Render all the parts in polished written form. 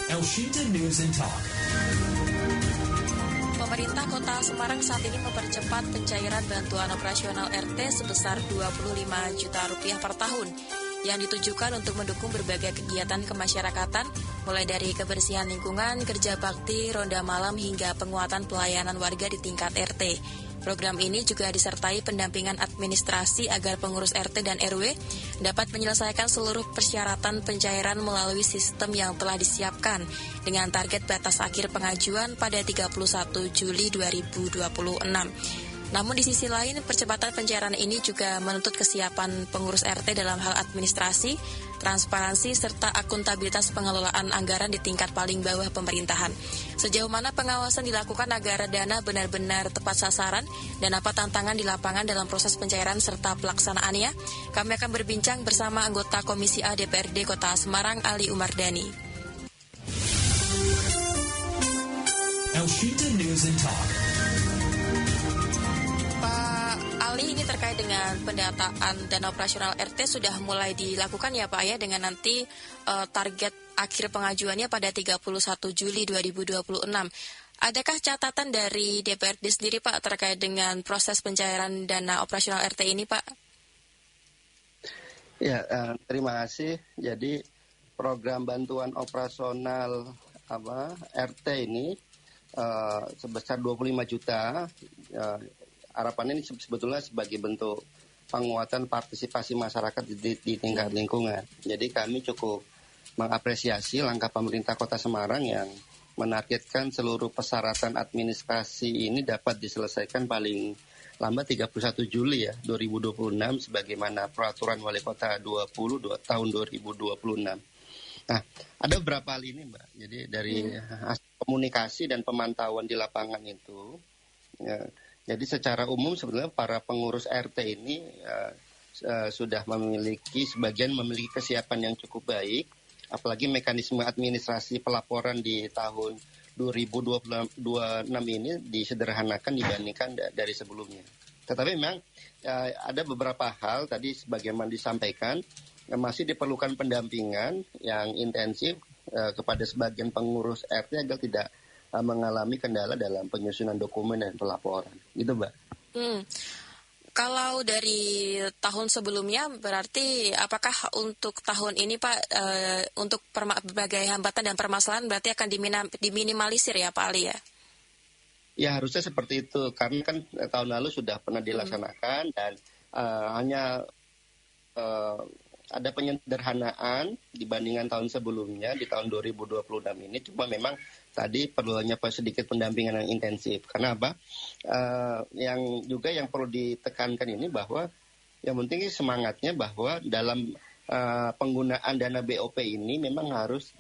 Elshinta News and Talk. Pemerintah Kota Semarang saat ini mempercepat pencairan bantuan operasional RT sebesar 25 juta rupiah per tahun yang ditujukan untuk mendukung berbagai kegiatan kemasyarakatan, mulai dari kebersihan lingkungan, kerja bakti, ronda malam, hingga penguatan pelayanan warga di tingkat RT. Program ini juga disertai pendampingan administrasi agar pengurus RT dan RW dapat menyelesaikan seluruh persyaratan pencairan melalui sistem yang telah disiapkan dengan target batas akhir pengajuan pada 31 Juli 2026. Namun di sisi lain, percepatan pencairan ini juga menuntut kesiapan pengurus RT dalam hal administrasi, transparansi, serta akuntabilitas pengelolaan anggaran di tingkat paling bawah pemerintahan. Sejauh mana pengawasan dilakukan agar dana benar-benar tepat sasaran dan apa tantangan di lapangan dalam proses pencairan serta pelaksanaannya? Kami akan berbincang bersama anggota Komisi A DPRD Kota Semarang, Ali Umardani. Elshinta News and Talk. Ali, ini terkait dengan pendataan dana operasional RT sudah mulai dilakukan ya Pak ya, dengan nanti target akhir pengajuannya pada 31 Juli 2026. Adakah catatan dari DPRD sendiri Pak terkait dengan proses pencairan dana operasional RT ini Pak? Ya, terima kasih. Jadi program bantuan operasional RT ini sebesar 25 juta. Harapannya ini sebetulnya sebagai bentuk penguatan partisipasi masyarakat di tingkat lingkungan. Jadi kami cukup mengapresiasi langkah pemerintah Kota Semarang yang menargetkan seluruh persyaratan administrasi ini dapat diselesaikan paling lambat 31 Juli 2026 sebagaimana peraturan Wali Kota 20 tahun 2026. Nah, ada beberapa hal ini Mbak. Jadi dari hasil komunikasi dan pemantauan di lapangan itu jadi secara umum sebenarnya para pengurus RT ini sudah sebagian memiliki kesiapan yang cukup baik, apalagi mekanisme administrasi pelaporan di tahun 2026 ini disederhanakan dibandingkan dari sebelumnya. Tetapi memang ada beberapa hal tadi sebagaimana disampaikan, masih diperlukan pendampingan yang intensif kepada sebagian pengurus RT agar tidak mengalami kendala dalam penyusunan dokumen dan pelaporan. Gitu, Mbak. Kalau dari tahun sebelumnya, berarti apakah untuk tahun ini Pak, untuk berbagai hambatan dan permasalahan berarti akan diminimalisir ya Pak Ali ya? Ya harusnya seperti itu, karena kan tahun lalu sudah pernah dilaksanakan dan hanya ada penyederhanaan dibandingkan tahun sebelumnya di tahun 2026 ini. Cuma memang tadi perlunya sedikit pendampingan yang intensif. Karena apa? Yang perlu ditekankan ini bahwa yang penting semangatnya bahwa dalam penggunaan dana BOP ini memang harus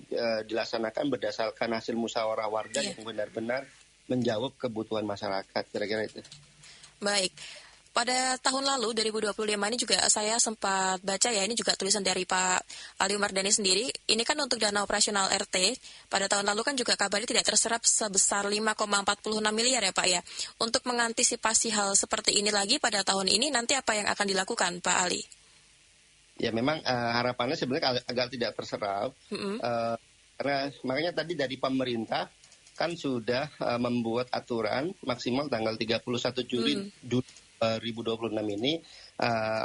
dilaksanakan berdasarkan hasil musyawarah warga yang benar-benar menjawab kebutuhan masyarakat. Kira-kira itu. Baik. Pada tahun lalu 2025 ini juga saya sempat baca ya, ini juga tulisan dari Pak Ali Umardani sendiri. Ini kan untuk dana operasional RT, pada tahun lalu kan juga kabarnya tidak terserap sebesar 5,46 miliar ya Pak ya. Untuk mengantisipasi hal seperti ini lagi pada tahun ini, nanti apa yang akan dilakukan Pak Ali? Ya memang harapannya sebenarnya agak tidak terserap. Karena makanya tadi dari pemerintah kan sudah membuat aturan maksimal tanggal 31 Juli 2026 ini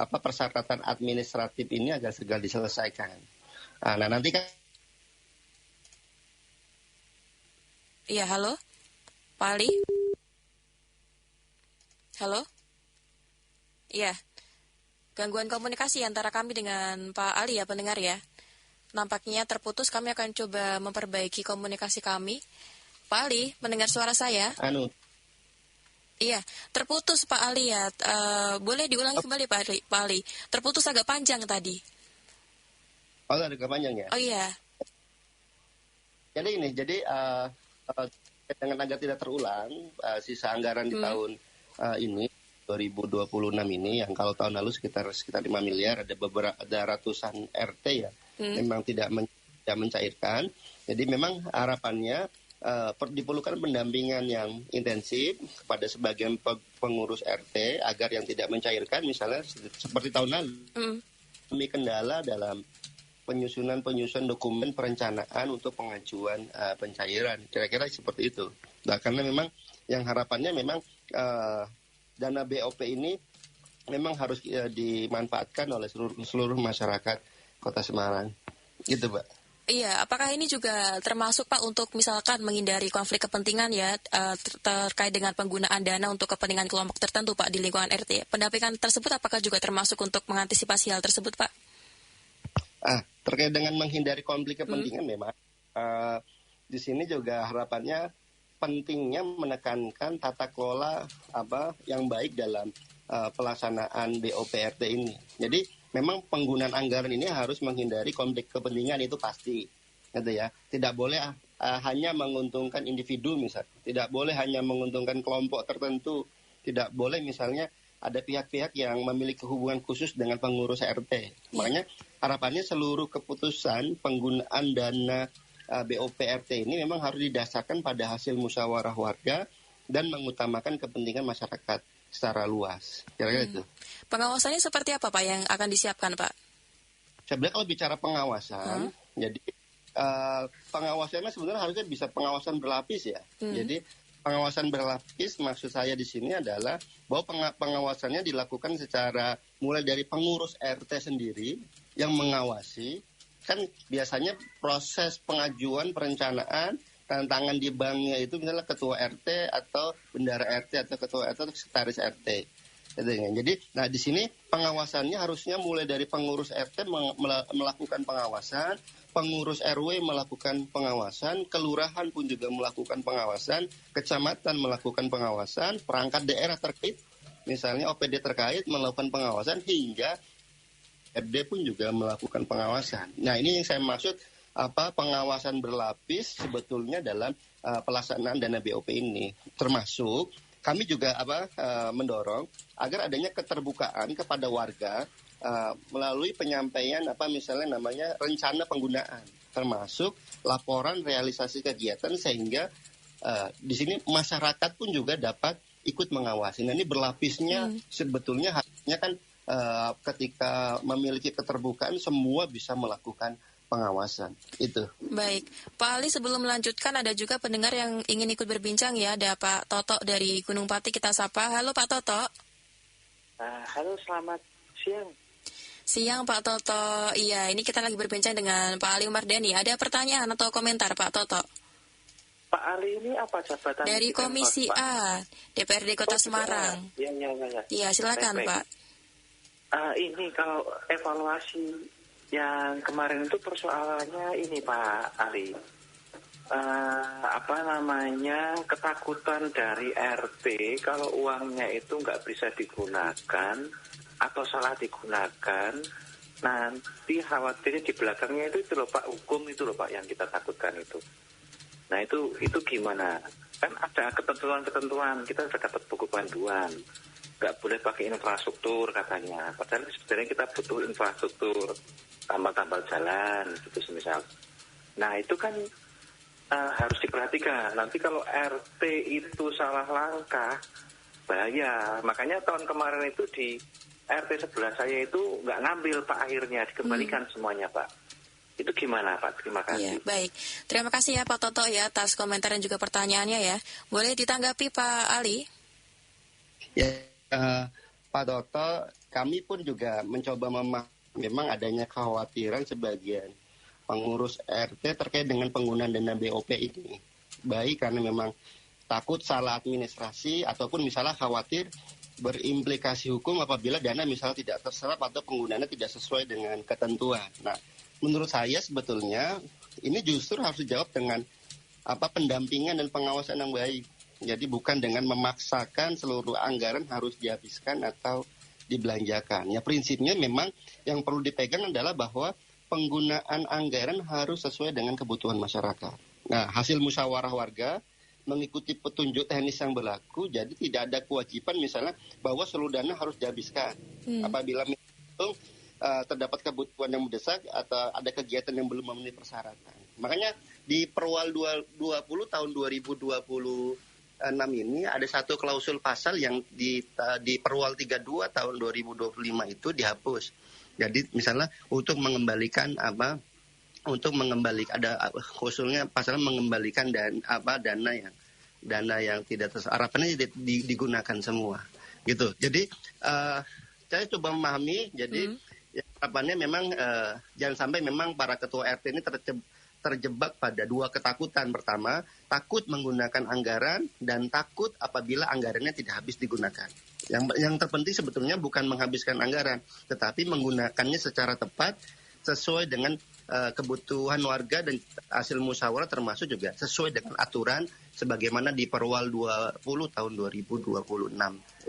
persyaratan administratif ini agar segera diselesaikan. Nah nanti kan. Iya, halo, Pak Ali. Halo. Iya, gangguan komunikasi antara kami dengan Pak Ali ya pendengar ya. Nampaknya terputus. Kami akan coba memperbaiki komunikasi kami. Pak Ali, mendengar suara saya? Iya, terputus Pak Ali ya. Boleh diulangi kembali Pak Ali. Terputus agak panjang tadi. Oh, agak panjang ya? Oh iya. Jadi dengan agar tidak terulang, sisa anggaran di tahun ini 2026 ini yang kalau tahun lalu sekitar 5 miliar, ada ratusan RT ya, memang tidak mencairkan. Jadi memang harapannya diperlukan pendampingan yang intensif kepada sebagian pengurus RT agar yang tidak mencairkan misalnya seperti tahun lalu kami kendala dalam penyusunan dokumen perencanaan untuk pengajuan pencairan. Kira-kira seperti itu. Nah, karena memang yang harapannya memang dana BOP ini memang harus dimanfaatkan oleh seluruh masyarakat Kota Semarang. Gitu, Mbak. Iya, apakah ini juga termasuk Pak untuk misalkan menghindari konflik kepentingan ya terkait dengan penggunaan dana untuk kepentingan kelompok tertentu Pak di lingkungan RT? Pendampingan tersebut apakah juga termasuk untuk mengantisipasi hal tersebut Pak? Terkait dengan menghindari konflik kepentingan memang di sini juga harapannya pentingnya menekankan tata kelola yang baik dalam pelaksanaan BOP RT ini. Jadi memang penggunaan anggaran ini harus menghindari konflik kepentingan, itu pasti, gitu ya. Tidak boleh hanya menguntungkan individu misalnya, tidak boleh hanya menguntungkan kelompok tertentu, tidak boleh misalnya ada pihak-pihak yang memiliki hubungan khusus dengan pengurus RT. Makanya harapannya seluruh keputusan penggunaan dana BOP RT ini memang harus didasarkan pada hasil musyawarah warga dan mengutamakan kepentingan masyarakat secara luas. Kira-kira itu. Pengawasannya seperti apa Pak yang akan disiapkan Pak? Sebenarnya kalau bicara pengawasan, jadi pengawasannya sebenarnya harusnya bisa pengawasan berlapis ya. Jadi pengawasan berlapis maksud saya di sini adalah bahwa pengawasannya dilakukan secara mulai dari pengurus RT sendiri yang mengawasi. Kan biasanya proses pengajuan perencanaan tantangan di banknya itu misalnya ketua RT atau bendara RT atau ketua RT atau sekretaris RT. Jadi, di sini pengawasannya harusnya mulai dari pengurus RT melakukan pengawasan, pengurus RW melakukan pengawasan, kelurahan pun juga melakukan pengawasan, kecamatan melakukan pengawasan, perangkat daerah terkait, misalnya OPD terkait melakukan pengawasan, hingga RD pun juga melakukan pengawasan. Nah, ini yang saya maksud pengawasan berlapis sebetulnya dalam pelaksanaan dana BOP ini. Termasuk kami juga mendorong agar adanya keterbukaan kepada warga melalui penyampaian misalnya namanya rencana penggunaan, termasuk laporan realisasi kegiatan, sehingga di sini masyarakat pun juga dapat ikut mengawasi. Nah, ini berlapisnya sebetulnya harusnya kan ketika memiliki keterbukaan semua bisa melakukan pengawasan itu. Baik, Pak Ali, sebelum melanjutkan ada juga pendengar yang ingin ikut berbincang ya. Ada Pak Toto dari Gunung Pati, kita sapa. Halo Pak Toto. Halo, selamat siang. Siang Pak Toto. Iya, ini kita lagi berbincang dengan Pak Ali Mardani. Ada pertanyaan atau komentar Pak Toto? Pak Ali ini apa jabatan? Dari Komisi A, DPRD Kota Semarang. Iya, silakan Pak. Ini kalau evaluasi yang kemarin itu persoalannya ini Pak Ali, ketakutan dari RT kalau uangnya itu nggak bisa digunakan atau salah digunakan, nanti khawatirnya di belakangnya itu loh Pak, hukum itu loh Pak yang kita takutkan itu. Nah itu gimana? Kan ada ketentuan-ketentuan, kita sudah dapat buku panduan, nggak boleh pakai infrastruktur katanya. Padahal sebenarnya kita butuh infrastruktur, tambal-tambal jalan gitu semisal. Nah itu kan harus diperhatikan. Nanti kalau RT itu salah langkah bahaya. Makanya tahun kemarin itu di RT sebelah saya itu nggak ngambil Pak, akhirnya dikembalikan semuanya Pak. Itu gimana Pak? Terima kasih. Ya, baik. Terima kasih ya Pak Toto ya atas komentar dan juga pertanyaannya ya. Boleh ditanggapi Pak Ali? Ya, Pak Toto, kami pun juga mencoba memang adanya kekhawatiran sebagian pengurus RT terkait dengan penggunaan dana BOP ini. Baik karena memang takut salah administrasi ataupun misalnya khawatir berimplikasi hukum apabila dana misalnya tidak terserap atau penggunaannya tidak sesuai dengan ketentuan. Nah, menurut saya sebetulnya ini justru harus dijawab dengan pendampingan dan pengawasan yang baik. Jadi bukan dengan memaksakan seluruh anggaran harus dihabiskan atau dibelanjakan. Ya, prinsipnya memang yang perlu dipegang adalah bahwa penggunaan anggaran harus sesuai dengan kebutuhan masyarakat. Nah, hasil musyawarah warga mengikuti petunjuk teknis yang berlaku, jadi tidak ada kewajiban misalnya bahwa seluruh dana harus dihabiskan. Apabila terdapat kebutuhan yang mendesak atau ada kegiatan yang belum memenuhi persyaratan. Makanya di Perwal 20 tahun 2026 ini ada satu klausul pasal yang di Perwal 32 tahun 2025 itu dihapus. Jadi misalnya untuk mengembalikan untuk mengembalikan, ada khususnya pasal mengembalikan dana yang tidak harapannya digunakan semua gitu. Jadi saya coba memahami, jadi harapannya memang jangan sampai memang para ketua RT ini terjebak pada dua ketakutan. Pertama, takut menggunakan anggaran dan takut apabila anggarannya tidak habis digunakan. Yang terpenting sebetulnya bukan menghabiskan anggaran, tetapi menggunakannya secara tepat sesuai dengan kebutuhan warga dan hasil musyawarah, termasuk juga sesuai dengan aturan sebagaimana di Perwal 20 tahun 2026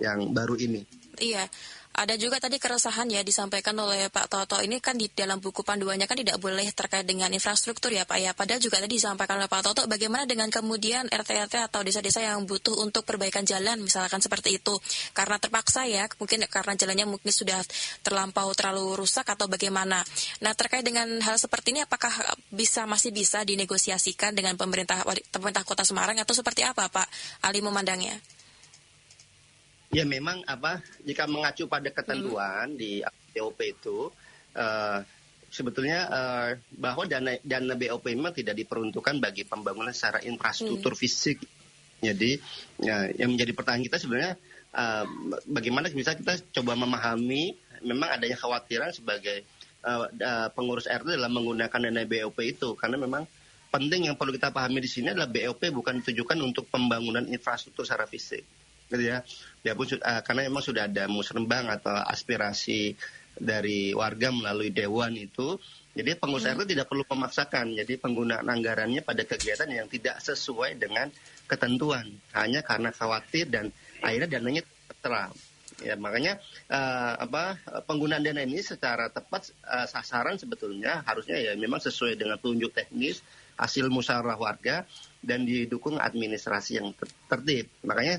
yang baru ini. Iya. Ada juga tadi keresahan ya disampaikan oleh Pak Toto, ini kan di dalam buku panduannya kan tidak boleh terkait dengan infrastruktur ya Pak ya. Padahal juga tadi disampaikan oleh Pak Toto bagaimana dengan kemudian RT-RT atau desa-desa yang butuh untuk perbaikan jalan misalkan seperti itu. Karena terpaksa ya, mungkin karena jalannya mungkin sudah terlalu rusak atau bagaimana. Nah terkait dengan hal seperti ini apakah masih bisa dinegosiasikan dengan pemerintah Kota Semarang atau seperti apa Pak Ali memandangnya? Ya memang jika mengacu pada ketentuan di BOP itu sebetulnya bahwa dana BOP memang tidak diperuntukkan bagi pembangunan secara infrastruktur fisik. Jadi yang menjadi pertanyaan kita sebenarnya bagaimana bisa kita coba memahami memang adanya kekhawatiran sebagai pengurus RT dalam menggunakan dana BOP itu, karena memang penting yang perlu kita pahami di sini adalah BOP bukan ditujukan untuk pembangunan infrastruktur secara fisik. Gitu ya. Karena memang sudah ada musrembang atau aspirasi dari warga melalui dewan itu. Jadi pengurus RT tidak perlu memaksakan. Jadi penggunaan anggarannya pada kegiatan yang tidak sesuai dengan ketentuan. Hanya karena khawatir dan akhirnya dananya terserap. Ya, makanya penggunaan dana ini secara tepat sasaran sebetulnya harusnya ya memang sesuai dengan petunjuk teknis, hasil musyawarah warga dan didukung administrasi yang tertib. Makanya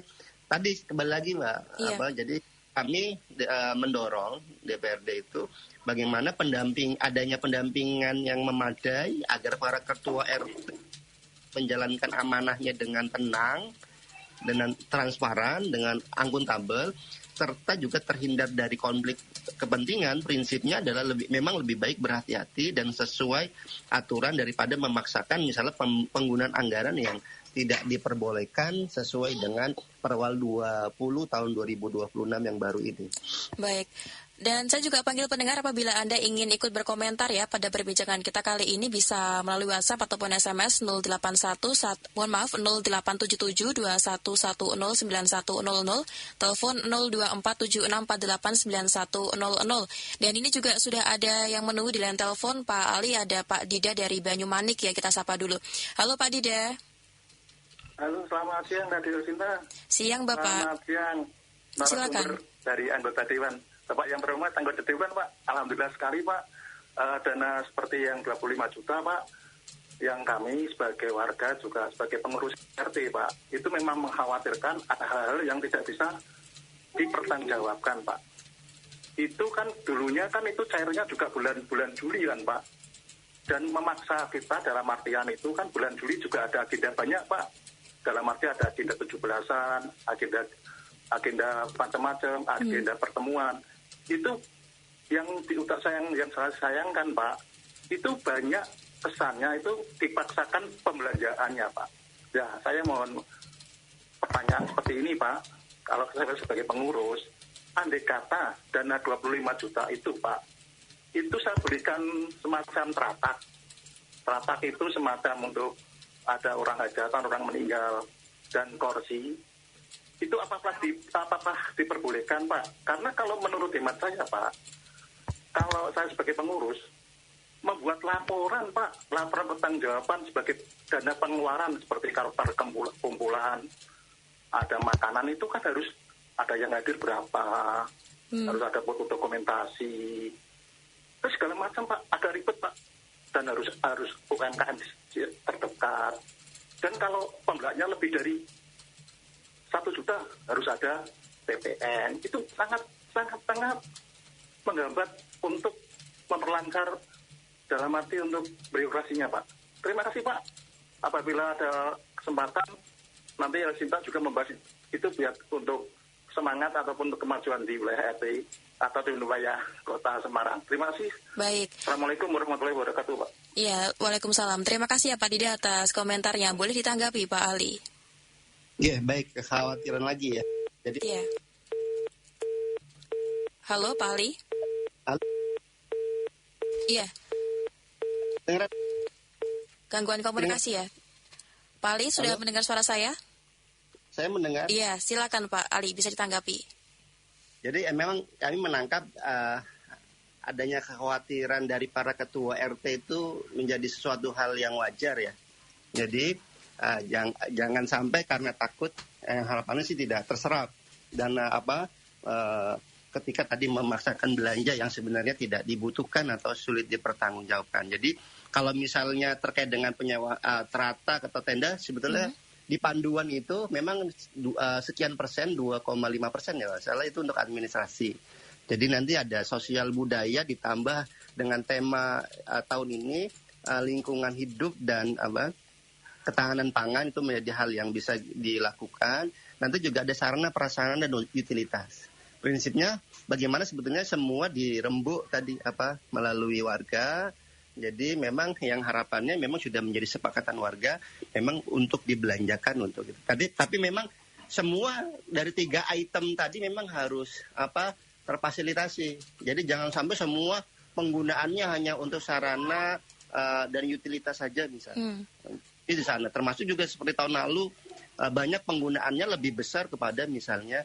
tadi kembali lagi Mbak, jadi kami mendorong DPRD itu bagaimana adanya pendampingan yang memadai agar para ketua RT menjalankan amanahnya dengan tenang, dengan transparan, dengan akuntabel, serta juga terhindar dari konflik kepentingan. Prinsipnya adalah memang lebih baik berhati-hati dan sesuai aturan daripada memaksakan misalnya penggunaan anggaran yang tidak diperbolehkan sesuai dengan Perwal 20 tahun 2026 yang baru ini. Baik. Dan saya juga panggil pendengar apabila Anda ingin ikut berkomentar ya pada perbincangan kita kali ini bisa melalui WhatsApp ataupun SMS 087721109100, telepon 02476486489100. Dan ini juga sudah ada yang menunggu di line telepon Pak Ali, ada Pak Dida dari Banyumanik ya, kita sapa dulu. Halo Pak Dida. Halo, selamat siang Radio Sinta. Siang Bapak. Selamat siang. Silakan. Dari anggota Dewan. Bapak yang berhormat, anggota Dewan Pak. Alhamdulillah sekali Pak. Dana seperti yang 25 juta Pak, yang kami sebagai warga juga sebagai pengurus RT Pak, itu memang mengkhawatirkan ada hal-hal yang tidak bisa dipertanggungjawabkan Pak. Itu kan dulunya kan itu cairnya juga bulan Juli kan Pak. Dan memaksa kita dalam artian itu kan bulan Juli juga ada agenda banyak Pak. Dalam arti ada agenda 17-an, agenda macam-macam, agenda pertemuan. Itu yang saya sayangkan Pak, itu banyak kesannya itu dipaksakan pembelanjaannya Pak. Ya, saya mohon pertanyaan seperti ini Pak. Kalau saya sebagai pengurus, andai kata dana 25 juta itu Pak, itu saya berikan semacam teratak. Teratak itu semacam untuk ada orang hajatan, orang meninggal, dan kursi. Itu apakah diperbolehkan Pak? Karena kalau menurut hemat saya Pak, kalau saya sebagai pengurus membuat laporan Pak, laporan pertanggungjawaban sebagai dana pengeluaran seperti kalau kumpulan ada makanan itu kan harus ada yang hadir berapa, harus ada foto dokumentasi, terus segala macam Pak, agak ribet Pak, dan harus UMKM terdekat. Dan kalau pembelaannya lebih dari 1 juta harus ada PPN. Itu sangat menghambat untuk memperlancar dalam arti untuk birokrasinya Pak. Terima kasih Pak. Apabila ada kesempatan nanti Sinta juga membahas itu biar untuk semangat ataupun untuk kemajuan di wilayah RT atau di wilayah Kota Semarang. Terima kasih. Baik. Assalamualaikum warahmatullahi wabarakatuh Pak. Iya, waalaikumsalam. Terima kasih ya Pak Didi atas komentarnya. Boleh ditanggapi Pak Ali? Iya, baik, kekhawatiran lagi ya. Jadi Iya. Halo Pak Ali? Halo. Iya, dengar gangguan komunikasi ya. Pak Ali sudah Halo? mendengar suara saya? saya mendengar. Iya, silakan Pak Ali, bisa ditanggapi. Jadi memang kami menangkap adanya kekhawatiran dari para ketua RT itu menjadi sesuatu hal yang wajar ya. Jadi jangan sampai karena takut harapannya sih tidak terserap dan ketika tadi memaksakan belanja yang sebenarnya tidak dibutuhkan atau sulit dipertanggungjawabkan. Jadi kalau misalnya terkait dengan penyewa terata atau tenda sebetulnya di panduan itu memang sekian persen 2,5% ya salah itu untuk administrasi. Jadi nanti ada sosial budaya ditambah dengan tema tahun ini lingkungan hidup dan ketahanan pangan itu menjadi hal yang bisa dilakukan. Nanti juga ada sarana prasarana dan utilitas. Prinsipnya bagaimana sebetulnya semua dirembuk tadi melalui warga. Jadi memang yang harapannya memang sudah menjadi sepakatan warga memang untuk dibelanjakan untuk itu. Tapi memang semua dari 3 item tadi memang harus terfasilitasi. Jadi jangan sampai semua penggunaannya hanya untuk sarana dan utilitas saja misalnya. Di sana termasuk juga seperti tahun lalu banyak penggunaannya lebih besar kepada misalnya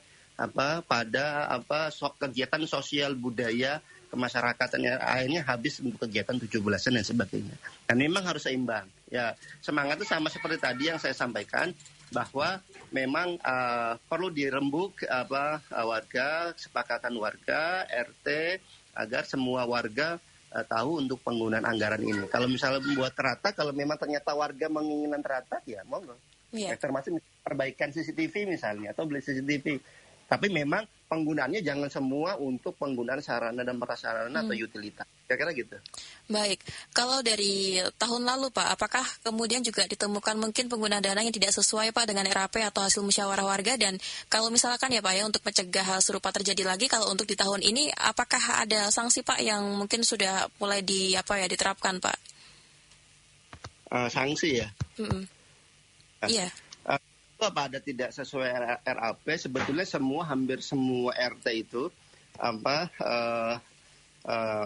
kegiatan sosial budaya kemasyarakatan yang akhirnya habis untuk kegiatan 17-an dan sebagainya. Dan memang harus seimbang. Ya, semangat itu sama seperti tadi yang saya sampaikan bahwa memang perlu dirembuk warga, kesepakatan warga, RT agar semua warga tahu untuk penggunaan anggaran ini. Kalau misalnya membuat terata, kalau memang ternyata warga menginginkan terata, ya monggo. Iya. Termasuk perbaikan CCTV misalnya atau beli CCTV. Tapi memang penggunaannya jangan semua untuk penggunaan sarana dan prasarana atau utilitas. Kira-kira gitu. Baik, kalau dari tahun lalu Pak, apakah kemudian juga ditemukan mungkin pengguna dana yang tidak sesuai Pak dengan RAP atau hasil musyawarah warga? Dan kalau misalkan ya Pak ya untuk mencegah hal serupa terjadi lagi, kalau untuk di tahun ini apakah ada sanksi Pak yang mungkin sudah mulai diterapkan Pak? Sanksi ya? Iya. Pada tidak sesuai RAP sebetulnya hampir semua RT itu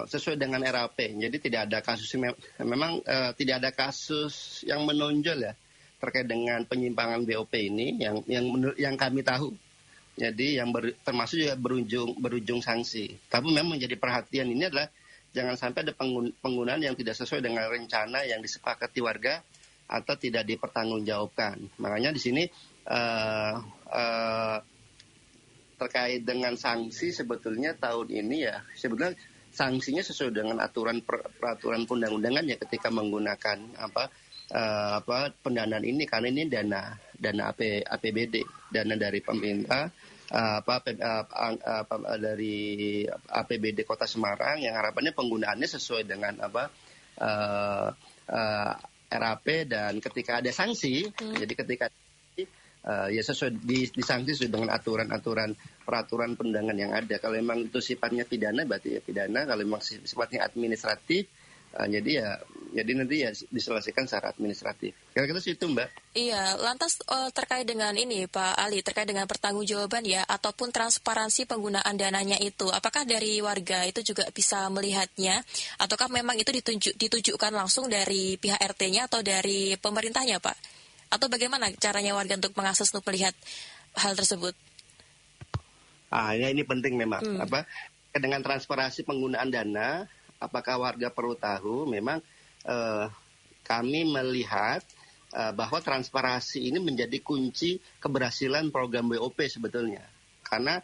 sesuai dengan RAP. Jadi tidak ada kasus memang tidak ada kasus yang menonjol ya terkait dengan penyimpangan BOP ini yang kami tahu. Jadi termasuk juga berujung sanksi. Tapi memang menjadi perhatian ini adalah jangan sampai ada penggunaan yang tidak sesuai dengan rencana yang disepakati warga atau tidak dipertanggungjawabkan. Makanya di sini terkait dengan sanksi sebetulnya tahun ini ya sebetulnya sanksinya sesuai dengan peraturan perundang-undangan ya ketika menggunakan pendanaan ini karena ini dana APBD, dana dari pemerintah dari APBD Kota Semarang yang harapannya penggunaannya sesuai dengan RAP dan ketika ada sanksi, jadi ketika ya sesuai disanksi sesuai dengan aturan-aturan peraturan perundangan yang ada. Kalau memang itu sifatnya pidana berarti ya pidana. Kalau memang sifatnya administratif, jadi nanti ya diselesaikan secara administratif. Kira-kira situ Mbak. Iya, lantas terkait dengan ini Pak Ali, terkait dengan pertanggungjawaban ya ataupun transparansi penggunaan dananya itu, apakah dari warga itu juga bisa melihatnya ataukah memang itu ditujukan langsung dari pihak RT-nya atau dari pemerintahnya Pak? Atau bagaimana caranya warga untuk mengakses untuk melihat hal tersebut? Ya ini penting memang. Dengan transparansi penggunaan dana, apakah warga perlu tahu? Memang kami melihat bahwa transparansi ini menjadi kunci keberhasilan program BOP sebetulnya. Karena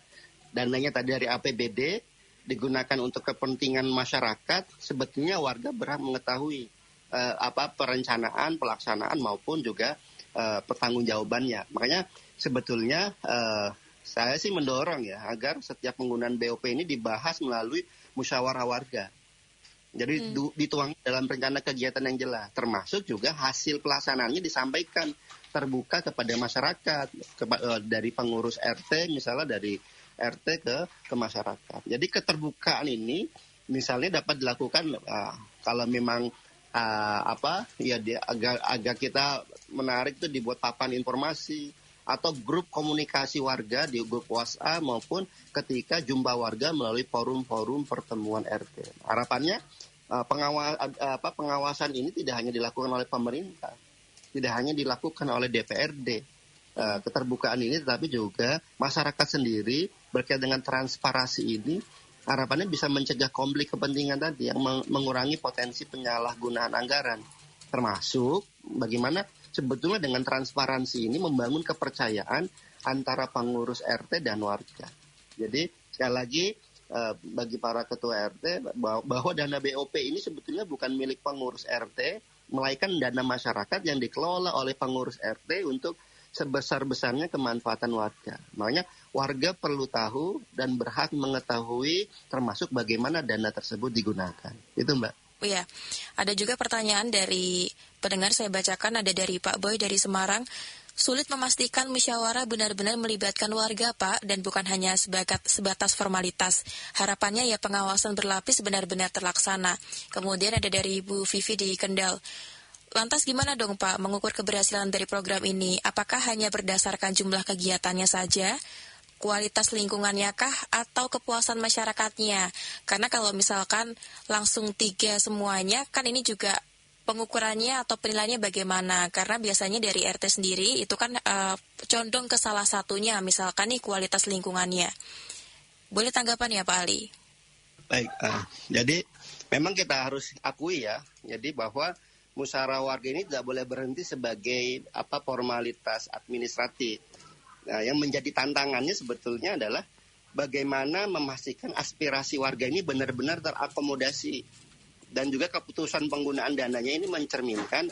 dananya tadi dari APBD digunakan untuk kepentingan masyarakat, sebetulnya warga berhak mengetahui perencanaan, pelaksanaan maupun juga pertanggungjawabannya. Makanya sebetulnya saya sih mendorong ya agar setiap penggunaan BOP ini dibahas melalui musyawarah warga. Jadi dituang dalam rencana kegiatan yang jelas, termasuk juga hasil pelaksanaannya disampaikan terbuka kepada masyarakat, dari pengurus RT misalnya dari RT ke masyarakat. Jadi keterbukaan ini misalnya dapat dilakukan kalau memang agar kita menarik itu dibuat papan informasi atau grup komunikasi warga di grup WhatsApp maupun ketika jumpa warga melalui forum-forum pertemuan RT. Harapannya pengawasan ini tidak hanya dilakukan oleh pemerintah, tidak hanya dilakukan oleh DPRD. Keterbukaan ini tetapi juga masyarakat sendiri berkait dengan transparansi ini harapannya bisa mencegah konflik kepentingan tadi yang mengurangi potensi penyalahgunaan anggaran. Termasuk bagaimana sebetulnya dengan transparansi ini membangun kepercayaan antara pengurus RT dan warga. Jadi sekali lagi bagi para ketua RT bahwa dana BOP ini sebetulnya bukan milik pengurus RT, melainkan dana masyarakat yang dikelola oleh pengurus RT untuk sebesar-besarnya kemanfaatan warga. Makanya warga perlu tahu dan berhak mengetahui termasuk bagaimana dana tersebut digunakan. Itu Mbak. Iya, ada juga pertanyaan dari pendengar, saya bacakan, ada dari Pak Boy dari Semarang. Sulit memastikan musyawarah benar-benar melibatkan warga, Pak, dan bukan hanya sebatas formalitas. Harapannya ya pengawasan berlapis benar-benar terlaksana. Kemudian ada dari Bu Vivi di Kendal. Lantas gimana dong Pak mengukur keberhasilan dari program ini? Apakah hanya berdasarkan jumlah kegiatannya saja? Kualitas lingkungannya kah atau kepuasan masyarakatnya? Karena kalau misalkan langsung 3 semuanya, kan ini juga pengukurannya atau penilaiannya bagaimana? Karena biasanya dari RT sendiri itu kan condong ke salah satunya, misalkan nih kualitas lingkungannya. Boleh tanggapan ya Pak Ali? Baik, jadi memang kita harus akui ya, jadi bahwa musyawarah warga ini tidak boleh berhenti sebagai formalitas administratif. Nah, yang menjadi tantangannya sebetulnya adalah bagaimana memastikan aspirasi warga ini benar-benar terakomodasi dan juga keputusan penggunaan dananya ini mencerminkan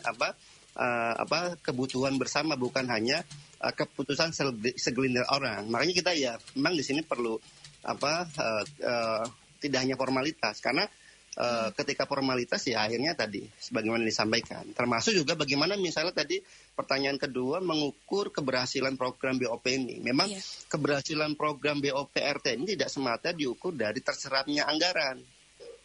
kebutuhan bersama, bukan hanya keputusan segelintir orang. Makanya kita ya memang di sini perlu tidak hanya formalitas, karena ketika formalitas ya akhirnya tadi sebagaimana disampaikan, termasuk juga bagaimana misalnya tadi pertanyaan kedua mengukur keberhasilan program BOP ini. Memang keberhasilan program BOP RT ini tidak semata diukur dari terserapnya anggaran,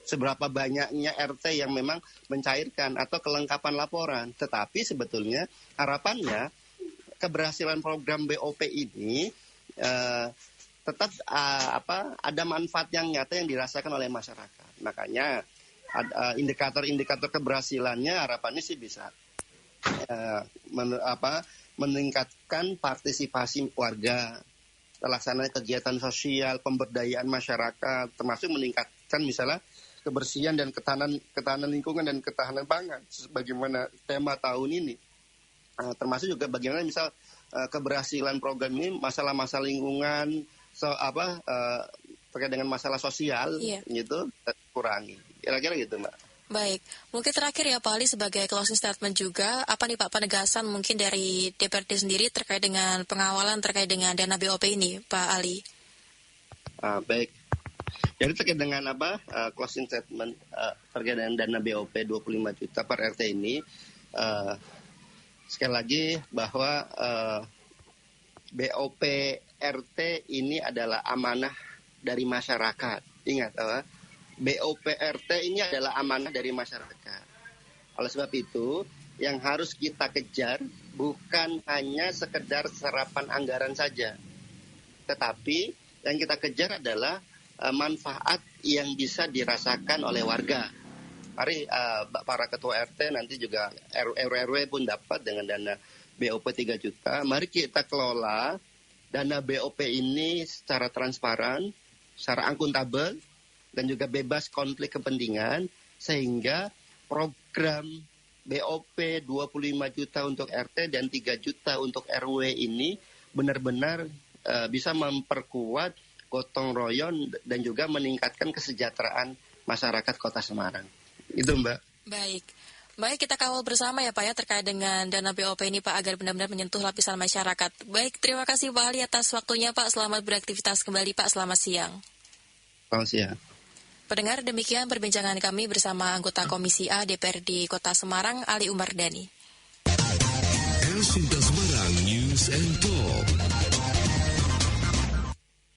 seberapa banyaknya RT yang memang mencairkan atau kelengkapan laporan, tetapi sebetulnya harapannya keberhasilan program BOP ini tetap ada manfaat yang nyata yang dirasakan oleh masyarakat. Makanya indikator-indikator keberhasilannya harapannya sih bisa meningkatkan partisipasi warga, pelaksanaan kegiatan sosial, pemberdayaan masyarakat, termasuk meningkatkan misalnya kebersihan dan ketahanan lingkungan dan ketahanan pangan sebagaimana tema tahun ini. Termasuk juga bagaimana misal keberhasilan program ini masalah-masalah lingkungan terkait dengan masalah sosial gitu kurangi. Kira-kira gitu Mbak. Baik, mungkin terakhir ya Pak Ali sebagai closing statement juga, apa nih Pak penegasan mungkin dari DPRD sendiri terkait dengan pengawalan terkait dengan dana BOP ini Pak Ali? Baik. Jadi terkait dengan closing statement terkait dengan dana BOP 25 juta per RT ini, sekali lagi bahwa BOP RT ini adalah amanah dari masyarakat. Ingat, BOP RT ini adalah amanah dari masyarakat. Oleh sebab itu, yang harus kita kejar bukan hanya sekedar serapan anggaran saja, tetapi yang kita kejar adalah manfaat yang bisa dirasakan oleh warga. Mari para ketua RT nanti juga RW pun dapat dengan dana BOP 3 juta. Mari kita kelola dana BOP ini secara transparan, secara akuntabel, dan juga bebas konflik kepentingan, sehingga program BOP 25 juta untuk RT dan 3 juta untuk RW ini benar-benar bisa memperkuat gotong royong dan juga meningkatkan kesejahteraan masyarakat Kota Semarang. Itu Mbak. Baik, kita kawal bersama ya Pak ya terkait dengan dana BOP ini Pak agar benar-benar menyentuh lapisan masyarakat. Baik, terima kasih Pak Ali atas waktunya Pak. Selamat beraktivitas kembali Pak, selamat siang. Selamat siang. Pendengar, demikian perbincangan kami bersama anggota Komisi A DPRD Kota Semarang, Ali Umardani. Elsinta Semarang News and